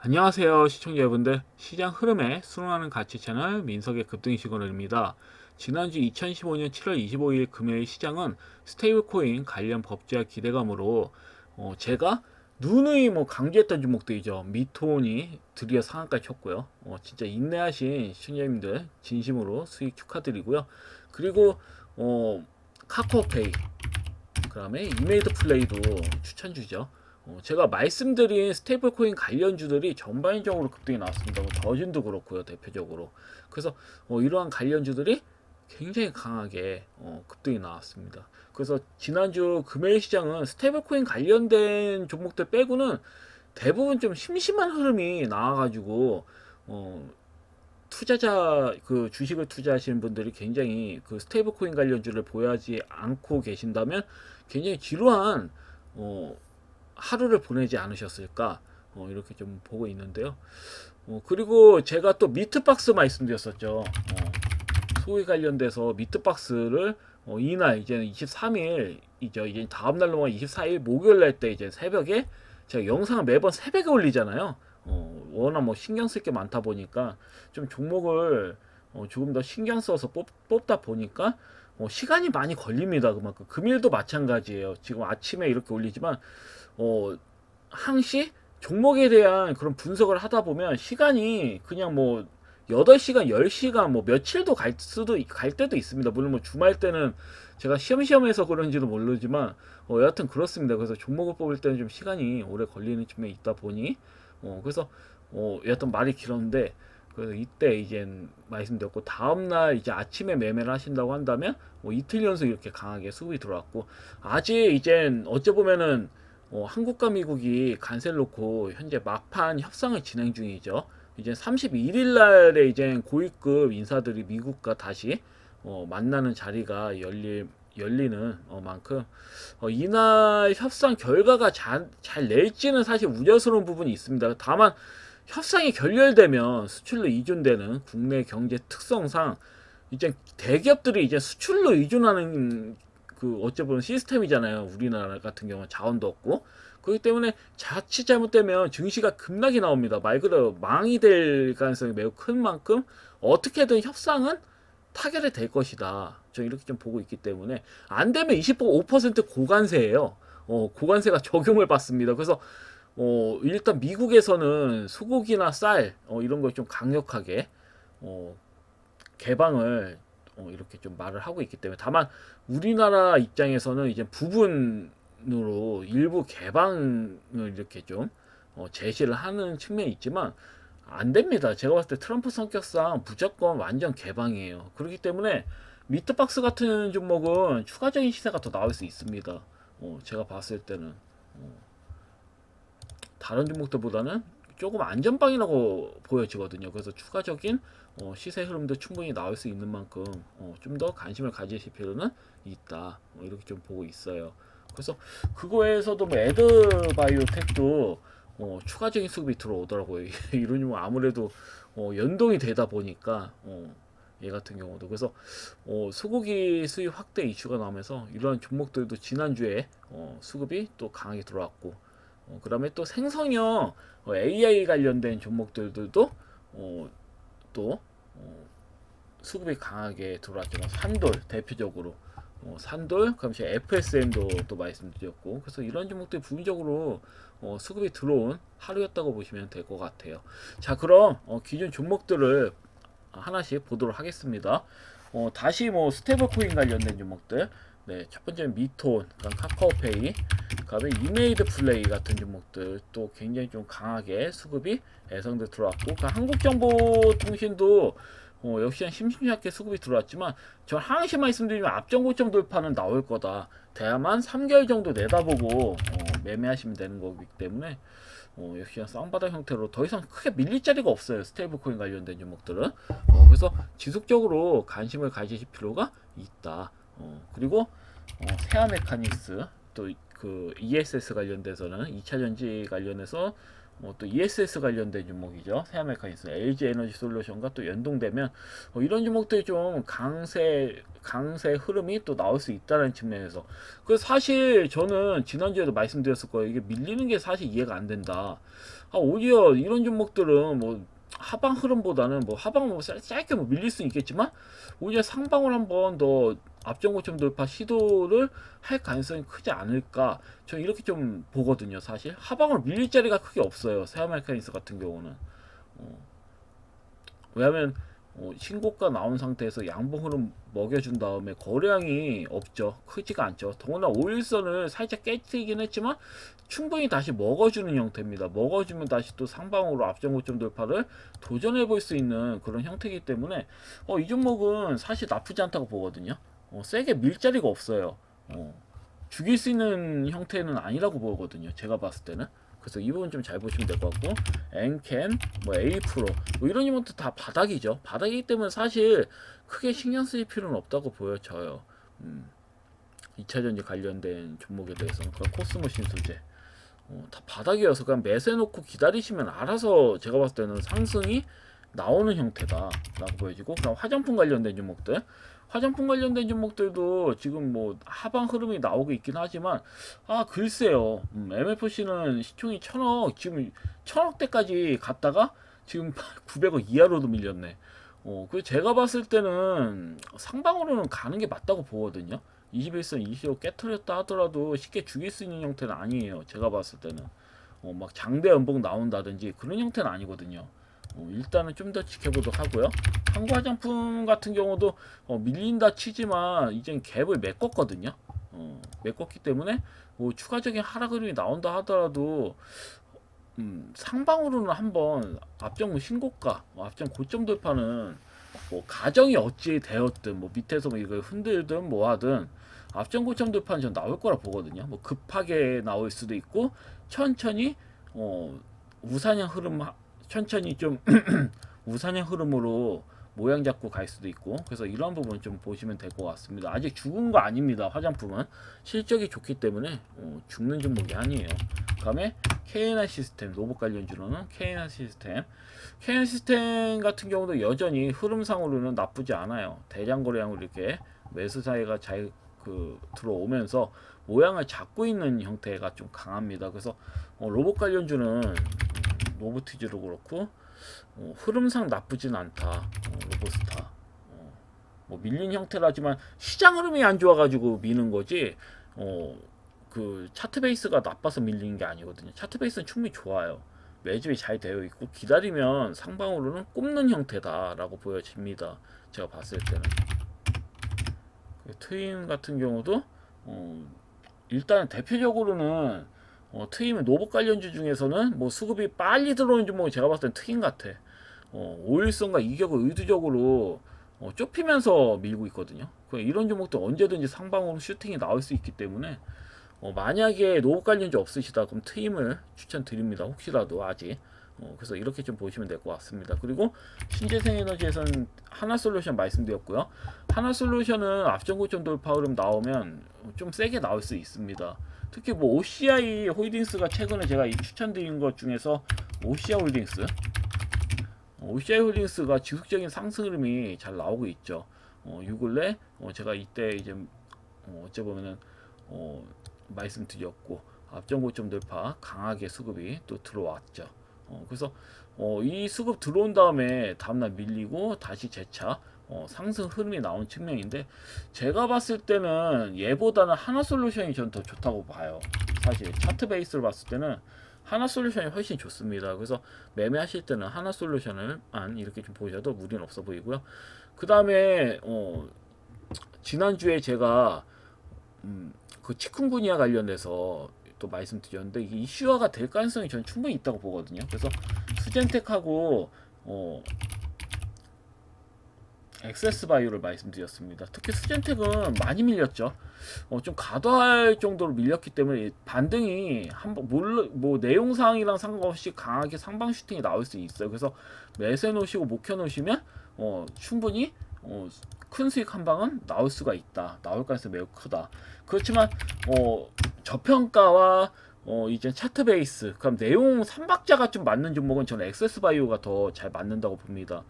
안녕하세요 시청자 여러분들, 시장 흐름에 순응하는 가치 채널 민석의 급등 시그널입니다. 지난주 2015년 7월 25일 금요일 시장은 스테이블 코인 관련 법제화 기대감으로 제가 누누이 강조했던 종목들이죠. 미톤이 드디어 상한가 쳤고요. 진짜 인내하신 시청자님들 진심으로 수익 축하드리고요. 그리고 카카오페이, 그 다음에 이메이드 플레이도 추천주죠. 제가 말씀드린 스테이블 코인 관련주들이 전반적으로 급등이 나왔습니다. 뭐 저진도 그렇고요, 대표적으로. 그래서 이러한 관련주들이 굉장히 강하게 급등이 나왔습니다. 그래서 지난주 금요일 시장은 스테이블 코인 관련된 종목들 빼고는 대부분 좀 심심한 흐름이 나와가지고 투자자, 그 주식을 투자하시는 분들이 굉장히 그 스테이블 코인 관련주를 보유하지 않고 계신다면 굉장히 지루한 어, 하루를 보내지 않으셨을까, 이렇게 좀 보고 있는데요. 그리고 제가 또 미트박스 말씀드렸었죠. 소위 관련돼서 미트박스를 이날 이제는 23일이죠. 이제 다음 날 넘어 24일 목요일 날 때 이제 새벽에 제가 영상을 매번 새벽에 올리잖아요. 워낙 뭐 신경 쓸 게 많다 보니까 좀 종목을 조금 더 신경 써서 뽑다 보니까 시간이 많이 걸립니다. 그만큼 금일도 마찬가지예요. 지금 아침에 이렇게 올리지만 항시 종목에 대한 그런 분석을 하다 보면 시간이 그냥 뭐 8시간, 10시간, 뭐 며칠도 갈 때도 있습니다. 물론 뭐 주말 때는 제가 시험해서 그런지도 모르지만 여하튼 그렇습니다. 그래서 종목을 뽑을 때는 좀 시간이 오래 걸리는 측면이 있다 보니 그래서 여하튼 말이 길었는데, 그래서 이때 이젠 말씀드렸고, 다음날 이제 아침에 매매를 하신다고 한다면 이틀 연속 이렇게 강하게 수급이 들어왔고, 아직 이젠 어찌 보면은 한국과 미국이 관세를 놓고 현재 막판 협상을 진행 중이죠. 이제 31일 날에 이제 고위급 인사들이 미국과 다시 만나는 자리가 열리는 만큼 이날 협상 결과가 잘 낼지는 사실 우려스러운 부분이 있습니다. 다만 협상이 결렬되면 수출로 의존되는 국내 경제 특성상 이제 대기업들이 이제 수출로 의존하는 그 어찌 보면 시스템이잖아요. 우리나라 같은 경우는 자원도 없고. 그렇기 때문에 자칫 잘못되면 증시가 급락이 나옵니다. 말 그대로 망이 될 가능성이 매우 큰 만큼 어떻게든 협상은 타결이 될 것이다. 저 이렇게 좀 보고 있기 때문에 안 되면 25% 고관세예요. 고관세가 적용을 받습니다. 그래서 일단 미국에서는 소고기나 쌀 이런 걸 좀 강력하게 어, 개방을 이렇게 좀 말을 하고 있기 때문에, 다만 우리나라 입장에서는 이제 부분으로 일부 개방을 이렇게 좀 제시를 하는 측면이 있지만 안 됩니다. 제가 봤을 때 트럼프 성격상 무조건 완전 개방이에요. 그렇기 때문에 미트박스 같은 종목은 추가적인 시세가 더 나올 수 있습니다. 제가 봤을 때는 다른 종목들보다는 조금 안전방이라고 보여지거든요. 그래서 추가적인 시세 흐름도 충분히 나올 수 있는 만큼 좀 더 관심을 가지실 필요는 있다. 이렇게 좀 보고 있어요. 그래서 그거에서도 뭐 애드바이오텍도 추가적인 수급이 들어오더라고요. 이런 종 아무래도 연동이 되다 보니까 얘 같은 경우도, 그래서 소고기 수입 확대 이슈가 나오면서 이러한 종목들도 지난주에 수급이 또 강하게 들어왔고, 그 다음에 또 생성형 AI 관련된 종목들도 또 수급이 강하게 들어왔죠. 산돌 대표적으로 산돌, 그럼 제 FSM도 또 말씀드렸고, 그래서 이런 종목들이 부분적으로 수급이 들어온 하루였다고 보시면 될 것 같아요. 자, 그럼 기존 종목들을 하나씩 보도록 하겠습니다. 다시 뭐 스테이블 코인 관련된 종목들, 네, 첫 번째는 미톤, 그다음 카카오페이, 그다음에 이메이드 플레이 같은 종목들 또 굉장히 좀 강하게 수급이 예상돼 들어왔고, 그 한국정보통신도 역시 심심찮게 수급이 들어왔지만, 전 항시 말씀드리면 앞전고점 돌파는 나올 거다. 대야만 3개월 정도 내다보고 매매하시면 되는 거기 때문에 역시 쌍바닥 형태로 더 이상 크게 밀릴 자리가 없어요. 스테이블 코인 관련된 종목들은. 그래서 지속적으로 관심을 가지실 필요가 있다. 그리고 세아 메카닉스, 또 그 ESS 관련돼서는 2차 전지 관련해서 또 ESS 관련된 종목이죠. 세아메카니스, LG 에너지 솔루션과 또 연동되면 이런 종목들이 좀 강세 흐름이 또 나올 수 있다는 측면에서. 그래서 사실 저는 지난주에도 말씀드렸을 거예요. 이게 밀리는 게 사실 이해가 안 된다. 오히려 이런 종목들은 뭐 하방 흐름보다는 뭐 하방 뭐 짧게 뭐 밀릴 수는 있겠지만 오히려 상방을 한번 더 앞전 고점 돌파 시도를 할 가능성이 크지 않을까, 저는 이렇게 좀 보거든요. 사실 하방을 밀릴 자리가 크게 없어요, 세아메카니스 같은 경우는. 어, 왜냐하면 신고가 나온 상태에서 양봉 흐름 먹여준 다음에 거래량이 없죠. 크지가 않죠. 더구나 5일선을 살짝 깨뜨리긴 했지만 충분히 다시 먹어주는 형태입니다. 먹어주면 다시 또 상방으로 앞전 고점 돌파를 도전해 볼 수 있는 그런 형태이기 때문에 이 종목은 사실 나쁘지 않다고 보거든요. 세게 밀 자리가 없어요. 죽일 수 있는 형태는 아니라고 보거든요, 제가 봤을 때는. 그래서 이 부분 좀 잘 보시면 될 것 같고, 엔캠, 뭐 에이프로, 뭐 이런 것도 다 바닥이죠. 바닥이기 때문에 사실 크게 신경 쓸 필요는 없다고 보여져요. 2차전지 관련된 종목에 대해서는. 그러니까 코스모신 소재 다 바닥이어서 그냥 매수해놓고 기다리시면 알아서 제가 봤을 때는 상승이 나오는 형태다라고 보여지고, 그럼 화장품 관련된 종목들, 화장품 관련된 종목들도 지금 뭐 하방 흐름이 나오고 있긴 하지만 글쎄요. MFC는 시총이 1000억, 지금 1000억대까지 갔다가 지금 900억 이하로도 밀렸네. 그 제가 봤을 때는 상방으로는 가는 게 맞다고 보거든요. 21선 20억 깨트렸다 하더라도 쉽게 죽일 수 있는 형태는 아니에요, 제가 봤을 때는. 막 장대 연봉 나온다든지 그런 형태는 아니거든요. 일단은 좀 더 지켜보도록 하고요. 한국 화장품 같은 경우도 밀린다 치지만 이젠 갭을 메꿨거든요. 메꿨기 때문에 뭐 추가적인 하락 흐름이 나온다 하더라도 상방으로는 한번 앞전 신고가, 앞전 고점 돌파는 뭐 가정이 어찌 되었든 뭐 밑에서 뭐 이걸 흔들든 뭐 하든 앞전 고점 돌파는 전 나올 거라 보거든요. 뭐 급하게 나올 수도 있고 천천히 우상향 흐름, 천천히 좀 우상향 흐름으로 모양 잡고 갈 수도 있고, 그래서 이런 부분 좀 보시면 될 것 같습니다. 아직 죽은 거 아닙니다. 화장품은 실적이 좋기 때문에 죽는 종목이 아니에요. 다음에 KNR 시스템, 로봇 관련주로는 KNR 시스템. KNR 시스템 같은 경우도 여전히 흐름상으로는 나쁘지 않아요. 대량 거래량으로 이렇게 매수 사이가 잘 들어오면서 모양을 잡고 있는 형태가 좀 강합니다. 그래서 로봇 관련주는 로보티즈도 그렇고 흐름상 나쁘진 않다. 로보스타 뭐 밀린 형태라지만 시장 흐름이 안 좋아가지고 미는 거지 그 차트 베이스가 나빠서 밀리는 게 아니거든요. 차트 베이스는 충분히 좋아요. 매집이 잘 되어 있고 기다리면 상방으로는 꼽는 형태다라고 보여집니다, 제가 봤을 때는. 트윈 같은 경우도 일단 대표적으로는 트윈 로봇 관련주 중에서는 뭐 수급이 빨리 들어오는 종목이 제가 봤을 땐 트윈 같아. 5일선과 이격을 의도적으로 좁히면서 밀고 있거든요. 이런 종목도 언제든지 상방으로 슈팅이 나올 수 있기 때문에 만약에 로봇 관련주 없으시다 그럼 트윈을 추천드립니다. 혹시라도 아직. 그래서 이렇게 좀 보시면 될 것 같습니다. 그리고 신재생에너지에서는 하나솔루션 말씀드렸고요. 하나솔루션은 앞전 고점 돌파 흐름 나오면 좀 세게 나올 수 있습니다. 특히 뭐 OCI 홀딩스가 최근에 제가 추천드린 것 중에서 OCI 홀딩스가 지속적인 상승 흐름이 잘 나오고 있죠. 요 근래 제가 이때 이제 어째 보면은 말씀드렸고 앞전 고점 돌파 강하게 수급이 또 들어왔죠. 그래서 이 수급 들어온 다음에 다음날 밀리고 다시 재차 상승 흐름이 나온 측면인데, 제가 봤을 때는 얘보다는 하나솔루션이 전 더 좋다고 봐요. 사실 차트 베이스로 봤을 때는 하나솔루션이 훨씬 좋습니다. 그래서 매매하실 때는 하나솔루션을 이렇게 좀 보셔도 무리는 없어 보이고요. 그 다음에 지난주에 제가 그 치쿤구니아 관련해서 또 말씀드렸는데 이게 이슈화가 될 가능성이 저는 충분히 있다고 보거든요. 그래서 수젠텍하고 엑세스바이오를 말씀드렸습니다. 특히 수젠텍은 많이 밀렸죠. 좀 과도할 정도로 밀렸기 때문에 반등이 한번 뭐 내용사항이랑 상관없이 강하게 상방 슈팅이 나올 수 있어요. 그래서 매수해 놓으시고 목혀 놓으시면 충분히 큰 수익 한 방은 나올 수가 있다. 나올 가능성이 매우 크다. 그렇지만 저평가와 이제 차트 베이스, 그럼 내용 3박자가 좀 맞는 종목은 저는 엑세스바이오가 더 잘 맞는다고 봅니다.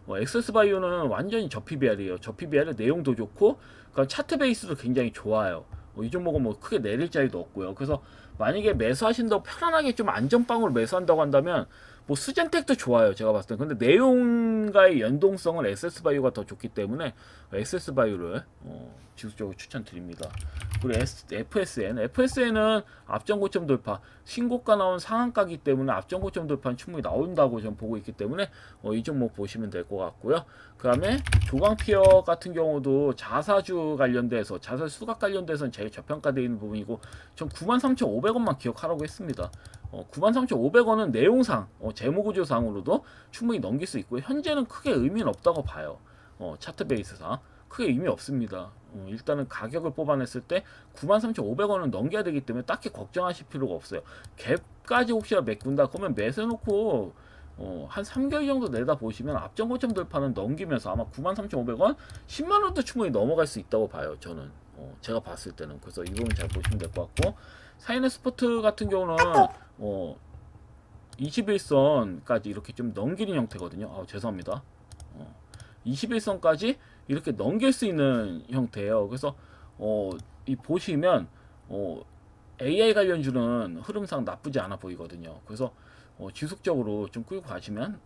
엑세스바이오는 완전히 저 PBR이에요. 저 PBR의 내용도 좋고, 그러니까 차트 베이스도 굉장히 좋아요. 이 종목은 뭐 크게 내릴 자리도 없고요. 그래서 만약에 매수하신다고 편안하게 좀 안전빵으로 매수한다고 한다면 뭐 수젠텍도 좋아요. 제가 봤을 때. 근데 내용과의 연동성은 엑세스바이오가 더 좋기 때문에 엑세스바이오를 지속적으로 추천드립니다. 그리고 FSN은 앞전 고점 돌파, 신고가 나온 상한가기 때문에 앞전 고점 돌파는 충분히 나온다고 저는 보고 있기 때문에 이 종목 보시면 될 것 같고요. 그 다음에 조광피어 같은 경우도 자사주 관련돼서 자사 수갑 관련돼서는 제일 저평가되어 있는 부분이고 전 93,500원만 기억하라고 했습니다. 93,500원은 내용상 재무구조상으로도 충분히 넘길 수 있고요. 현재는 크게 의미는 없다고 봐요. 차트 베이스상 크게 의미 없습니다. 일단은 가격을 뽑아냈을 때 93,500원은 넘겨야 되기 때문에 딱히 걱정하실 필요가 없어요. 갭까지 혹시나 메꾼다 그러면 매수해놓고 한 3개월 정도 내다 보시면 앞전 고점 돌파는 넘기면서 아마 93,500원 10만원도 충분히 넘어갈 수 있다고 봐요. 저는 제가 봤을 때는. 그래서 이 부분 잘 보시면 될 것 같고, 사이네스포트 같은 경우는 21선까지 이렇게 좀 넘기는 형태거든요. 죄송합니다. 21선까지 이렇게 넘길 수 있는 형태예요. 그래서 이 보시면 AI 관련주는 흐름상 나쁘지 않아 보이거든요. 그래서 지속적으로 좀 끌고 가시면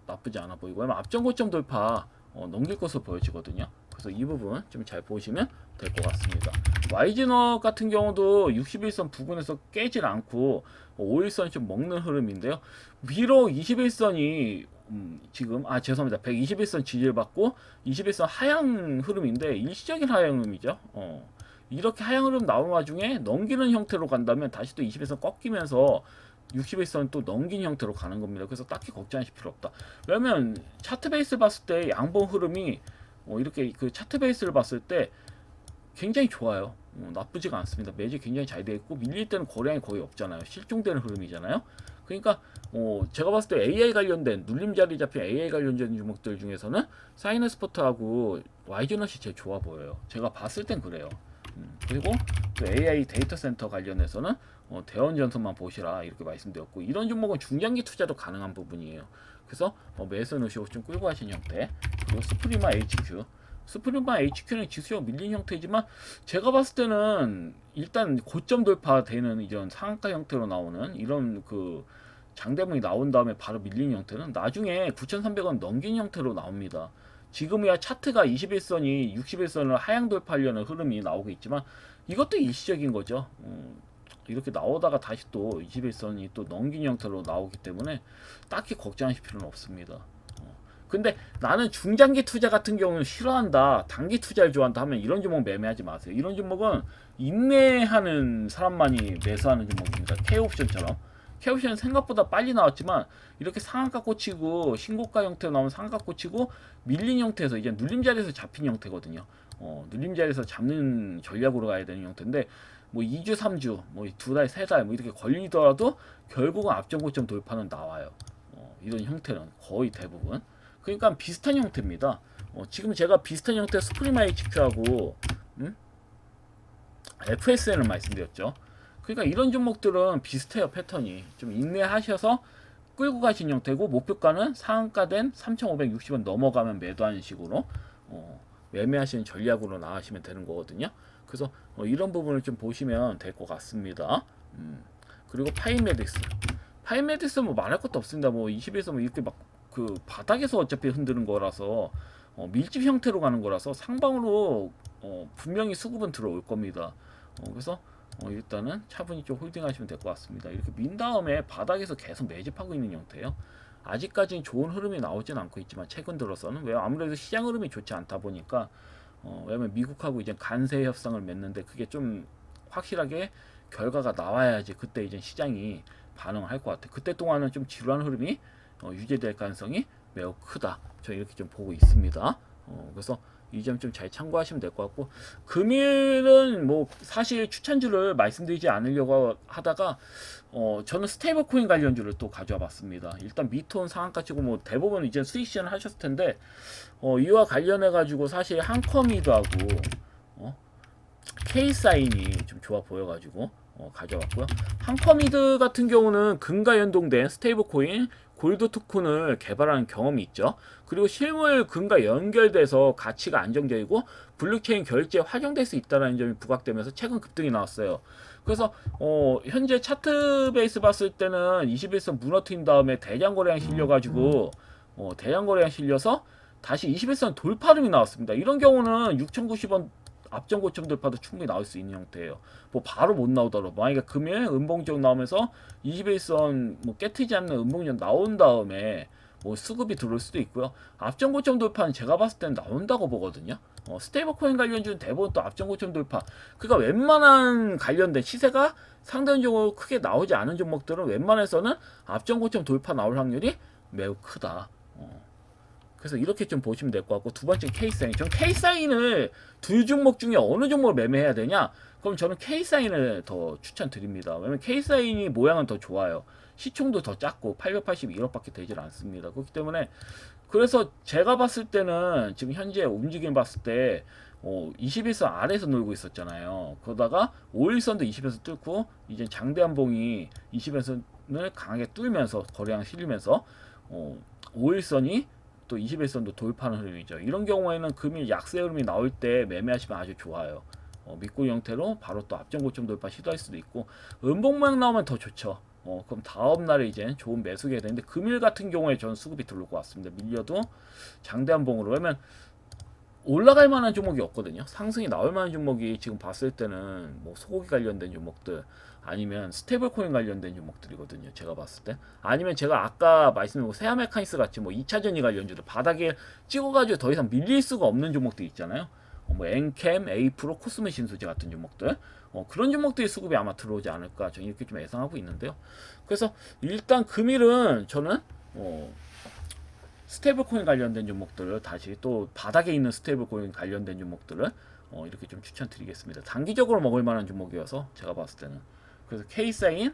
나쁘지 않아 보이고, 앞전 고점 돌파 넘길 것으로 보여지거든요. 그래서 이 부분 좀 잘 보시면 될 것 같습니다. YG너 같은 경우도 61선 부근에서 깨질 않고 5일선 좀 먹는 흐름인데요. 위로 21선이 지금 죄송합니다. 121선 지지를 받고 21선 하향 흐름인데 일시적인 하향 흐름이죠. 이렇게 하향 흐름 나온 와중에 넘기는 형태로 간다면 다시 또 21선 꺾이면서 61선 또 넘긴 형태로 가는 겁니다. 그래서 딱히 걱정하실 필요 없다. 왜냐면 차트 베이스 봤을 때 양봉 흐름이 이렇게 그 차트 베이스를 봤을 때 굉장히 좋아요. 나쁘지가 않습니다. 매지 굉장히 잘 되어 있고 밀릴 때는 거래량이 거의 없잖아요. 실종되는 흐름이잖아요. 그러니까 제가 봤을 때 AI 관련된 눌림 자리 잡힌 AI 관련된 종목들 중에서는 사이너스포트하고 YG넛이 제일 좋아 보여요. 제가 봤을 땐 그래요. 그리고 또 AI 데이터 센터 관련해서는 대원전선만 보시라 이렇게 말씀드렸고, 이런 종목은 중장기 투자도 가능한 부분이에요. 그래서 매수 넣으시고 좀 끌고 가신 형태. 그리고 스프리마 HQ는 지수적 밀린 형태이지만 제가 봤을 때는 일단 고점 돌파되는 이런 상한가 형태로 나오는 이런 그 장대봉이 나온 다음에 바로 밀린 형태는 나중에 9,300원 넘긴 형태로 나옵니다. 지금이야 차트가 21선이 61선을 하향 돌파하려는 흐름이 나오고 있지만 이것도 일시적인 거죠. 이렇게 나오다가 다시 또 21선이 또 넘긴 형태로 나오기 때문에 딱히 걱정하실 필요는 없습니다. 근데 나는 중장기 투자 같은 경우는 싫어한다, 단기 투자를 좋아한다 하면 이런 종목 매매하지 마세요. 이런 종목은 인내하는 사람만이 매수하는 종목입니다. K옵션처럼. K옵션은 생각보다 빨리 나왔지만 이렇게 상한가 꽂히고 신고가 형태로 나오면 상한가 꽂히고 밀린 형태에서 이제 눌림 자리에서 잡힌 형태거든요. 눌림 자리에서 잡는 전략으로 가야 되는 형태인데 뭐 2주, 3주, 뭐 2달, 3달 뭐 이렇게 걸리더라도 결국은 앞전 고점 돌파는 나와요. 이런 형태는 거의 대부분. 그러니까 비슷한 형태입니다. 지금 제가 비슷한 형태 스프리마 HQ하고 FSN을 말씀드렸죠. 그러니까 이런 종목들은 비슷해요. 패턴이 좀 인내하셔서 끌고 가신 형태고, 목표가는 상한가된 3,560원 넘어가면 매도하는 식으로 매매하시는 전략으로 나가시면 되는 거거든요. 그래서 이런 부분을 좀 보시면 될 것 같습니다. 그리고 파이메딕스 뭐 말할 것도 없습니다. 뭐 20에서 뭐 이렇게 막 그 바닥에서 어차피 흔드는 거라서 밀집 형태로 가는 거라서 상방으로 분명히 수급은 들어올 겁니다. 그래서 일단은 차분히 좀 홀딩하시면 될 것 같습니다. 이렇게 민 다음에 바닥에서 계속 매집하고 있는 형태예요. 아직까지는 좋은 흐름이 나오진 않고 있지만 최근 들어서는 왜 아무래도 시장 흐름이 좋지 않다 보니까 왜냐면 미국하고 이제 관세 협상을 맺는데 그게 좀 확실하게 결과가 나와야지 그때 이제 시장이 반응을 할 것 같아요. 그때 동안은 좀 지루한 흐름이 유지될 가능성이 매우 크다. 저 이렇게 좀 보고 있습니다. 그래서 이 점 좀 잘 참고하시면 될 것 같고, 금일은 뭐 사실 추천주를 말씀드리지 않으려고 하다가 저는 스테이블 코인 관련주를 또 가져와 봤습니다. 일단 미톤 상한가 치고 뭐 대부분 이제 수익 실현 하셨을 텐데 이와 관련해 가지고 사실 한커미도 하고 K사인이 좀 좋아 보여 가지고 가져왔고요. 한커미드 같은 경우는 금과 연동된 스테이블 코인 골드 토큰을 개발하는 경험이 있죠. 그리고 실물 금과 연결돼서 가치가 안정적이고 블록체인 결제에 활용될 수 있다는 점이 부각되면서 최근 급등이 나왔어요. 그래서 현재 차트 베이스 봤을 때는 21선 무너뜨린 다음에 대량 거래량 실려가지고 대량 거래량 실려서 다시 21선 돌파름이 나왔습니다. 이런 경우는 6,090원 앞전 고점 돌파도 충분히 나올 수 있는 형태예요. 뭐 바로 못 나오더라도 만약에 금일 음봉적 나오면서 21선 뭐 깨트지 않는 음봉적 나온 다음에 뭐 수급이 들어올 수도 있고요. 앞전 고점 돌파는 제가 봤을 때는 나온다고 보거든요. 스테이블 코인 관련주는 대부분 또 앞전 고점 돌파. 그러니까 웬만한 관련된 시세가 상대적으로 크게 나오지 않은 종목들은 웬만해서는 앞전 고점 돌파 나올 확률이 매우 크다. 그래서 이렇게 좀 보시면 될 것 같고, 두 번째 K사인. 전 K사인을 두 종목 중에 어느 종목을 매매해야 되냐? 그럼 저는 K사인을 더 추천드립니다. 왜냐면 K사인이 모양은 더 좋아요. 시총도 더 작고 881억밖에 되질 않습니다. 그렇기 때문에 그래서 제가 봤을 때는 지금 현재 움직임 봤을 때 21선 아래에서 놀고 있었잖아요. 그러다가 5일선도 20에서 뚫고 이제 장대한봉이 20선을 강하게 뚫면서 거래량 실리면서 5일선이 또 21선도 돌파하는 흐름이죠. 이런 경우에는 금일 약세 흐름이 나올 때 매매하시면 아주 좋아요. 밑고 형태로 바로 또 앞전 고점 돌파 시도할 수도 있고, 음봉 모양 나오면 더 좋죠. 그럼 다음 날에 이제 좋은 매수가 되는데, 금일 같은 경우에 저는 수급이 들어올 것 같습니다. 밀려도 장대한봉으로. 왜냐면 올라갈 만한 종목이 없거든요. 상승이 나올 만한 종목이 지금 봤을 때는 뭐 소고기 관련된 종목들 아니면 스테이블 코인 관련된 종목들이거든요. 제가 봤을 때. 아니면 제가 아까 말씀드린 세아 메카니스 같이 뭐 2차 전지 관련주들 바닥에 찍어가지고 더 이상 밀릴 수가 없는 종목들 있잖아요. 뭐 엔캠, 에이프로, 코스메 신소재 같은 종목들. 그런 종목들이 수급이 아마 들어오지 않을까 저는 이렇게 좀 예상하고 있는데요. 그래서 일단 금일은 저는 스테이블 코인 관련된 종목들을 다시 또 바닥에 있는 스테이블 코인 관련된 종목들을 이렇게 좀 추천드리겠습니다. 단기적으로 먹을 만한 종목이어서 제가 봤을 때는. 그래서 K사인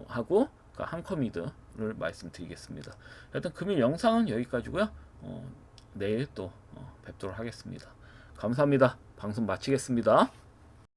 하고 한커미드를 말씀드리겠습니다. 일단 금일 영상은 여기까지고요. 내일 또 뵙도록 하겠습니다. 감사합니다. 방송 마치겠습니다.